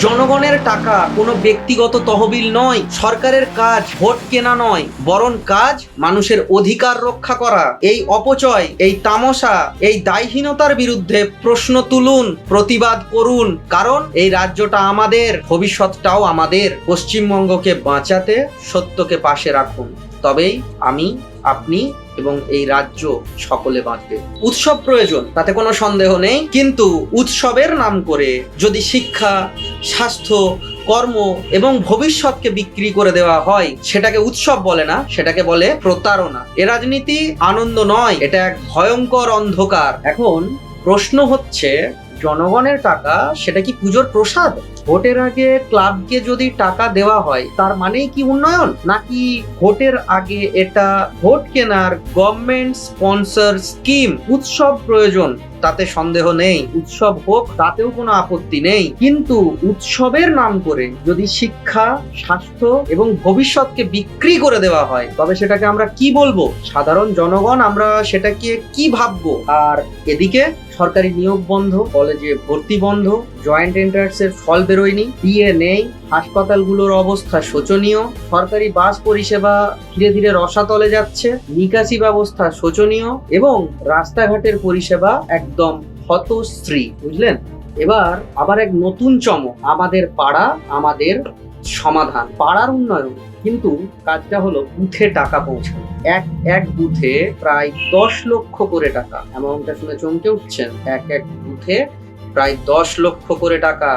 জনগণের টাকা কোনো ব্যক্তিগত তহবিল নয়, সরকারের কাজ ভোট কেনা নয়, বরং কাজ মানুষের অধিকার রক্ষা করা। এই অপচয়, এই তামাশা, এই দায়হীনতার বিরুদ্ধে প্রশ্ন তুলুন, প্রতিবাদ করুন, কারণ এই রাজ্যটা আমাদের, ভবিষ্যৎটাও আমাদের। পশ্চিমবঙ্গকে বাঁচাতে সত্যকে পাশে রাখুন, তবেই আমি, আপনি এবং এই রাজ্য সকলে বাঁচবে। উৎসব প্রয়োজন, তাতে কোনো সন্দেহ নেই, কিন্তু উৎসবের নাম করে যদি শিক্ষা, স্বাস্থ্য, কর্ম এবং ভবিষ্যৎকে বিক্রি করে দেওয়া হয়, সেটাকে উৎসব বলে না, সেটাকে বলে প্রতারণা। এ রাজনীতি আনন্দ নয়, এটা এক ভয়ঙ্কর অন্ধকার। এখন প্রশ্ন হচ্ছে, জনগণের টাকা সেটা কি পুজোর প্রসাদ? ভোটের আগে ক্লাবকে যদি টাকা দেওয়া হয় তার মানেই কি উন্নয়ন, নাকি ভোটের আগে এটা ভোট কেনার গভর্নমেন্ট স্পন্সর স্কিম? উৎসব প্রয়োজন, তাতে সন্দেহ নেই, উৎসব হোক, তাতেও কোনো আপত্তি নেই, কিন্তু উৎসবের নাম করে যদি শিক্ষা, স্বাস্থ্য এবং ভবিষ্যৎকে বিক্রি করে দেওয়া হয়, তবে সেটাকে আমরা কি বলবো? সাধারণ জনগণ আমরা সেটাকে কি ভাববো? আর এদিকে সরকারি নিয়োগ বন্ধ, কলেজে ভর্তি বন্ধ, জয়েন্ট এন্ট্রান্সের ফল বেরোয়নি, বিয়ে নেই, হাসপাতালগুলোর অবস্থা শোচনীয়, সরকারি বাস পরিষেবা ধীরে ধীরে রসাতলে যাচ্ছে, নিকাশি ব্যবস্থা শোচনীয় এবং রাস্তাঘাটের পরিষেবা একদম হতশ্রী। বুঝলেন? এবার আবার এক নতুন চমক, আমাদের পাড়া আমাদের সমাধান। পাড়ার উন্নয়ন, কিন্তু কাজটা হলো বুথে টাকা পৌঁছানো। এক বুথে প্রায় 10 লক্ষ করে টাকা। অ্যামাউন্টটা শুনে চমকে উঠছেন? এক বুথে প্রায় 10 লক্ষ করে টাকা।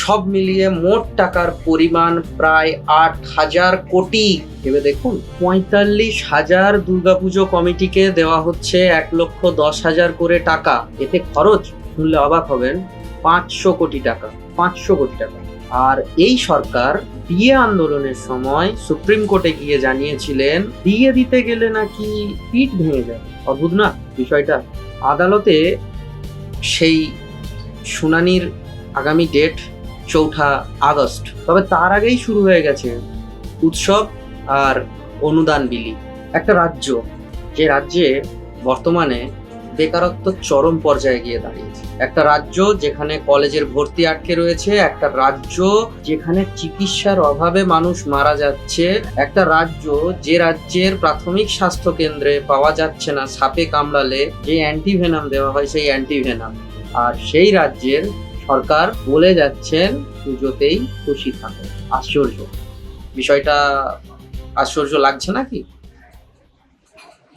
সব মিলিয়ে মোট টাকার পরিমাণ প্রায় 8,000 কোটি। ভেবে দেখুন, 45,000 দুর্গাপুজো কমিটিকে দেওয়া হচ্ছে 1,10,000 করে টাকা। এতে খরচ শুনলে অবাক হবেন, 500 কোটি টাকা। 500 কোটি টাকা। আর এই সরকার বিয়ে আন্দোলনের সময় সুপ্রিম কোর্টে গিয়ে জানিয়েছিলেন, বিয়ে দিতে গেলে নাকি পিঠ ভেঙে যায়। অদ্ভুত না বিষয়টা? আদালতে সেই শুনানির আগামী ডেট 4 আগস্ট। তবে তার আগেই শুরু হয়ে গেছে উৎসব আর অনুদান বিলি। একটা রাজ্য, যে রাজ্যে বর্তমানে বেকারত্ব চরম পর্যায়ে গিয়ে দাঁড়িয়েছে, একটা রাজ্য যেখানে কলেজের ভর্তি আটকে রয়েছে, একটা রাজ্য যেখানে চিকিৎসার অভাবে মানুষ মারা যাচ্ছে, একটা রাজ্য যে রাজ্যের প্রাথমিক স্বাস্থ্য কেন্দ্রে পাওয়া যাচ্ছে না সাপে কামড়ালে যে অ্যান্টিভেনাম দেওয়া হয়, সেই অ্যান্টিভেনাম। আর সেই রাজ্যের সরকার বলে যাচ্ছেন পুজোতেই খুশি থাকো। আশ্চর্য বিষয়টা, আশ্চর্য লাগছে নাকি?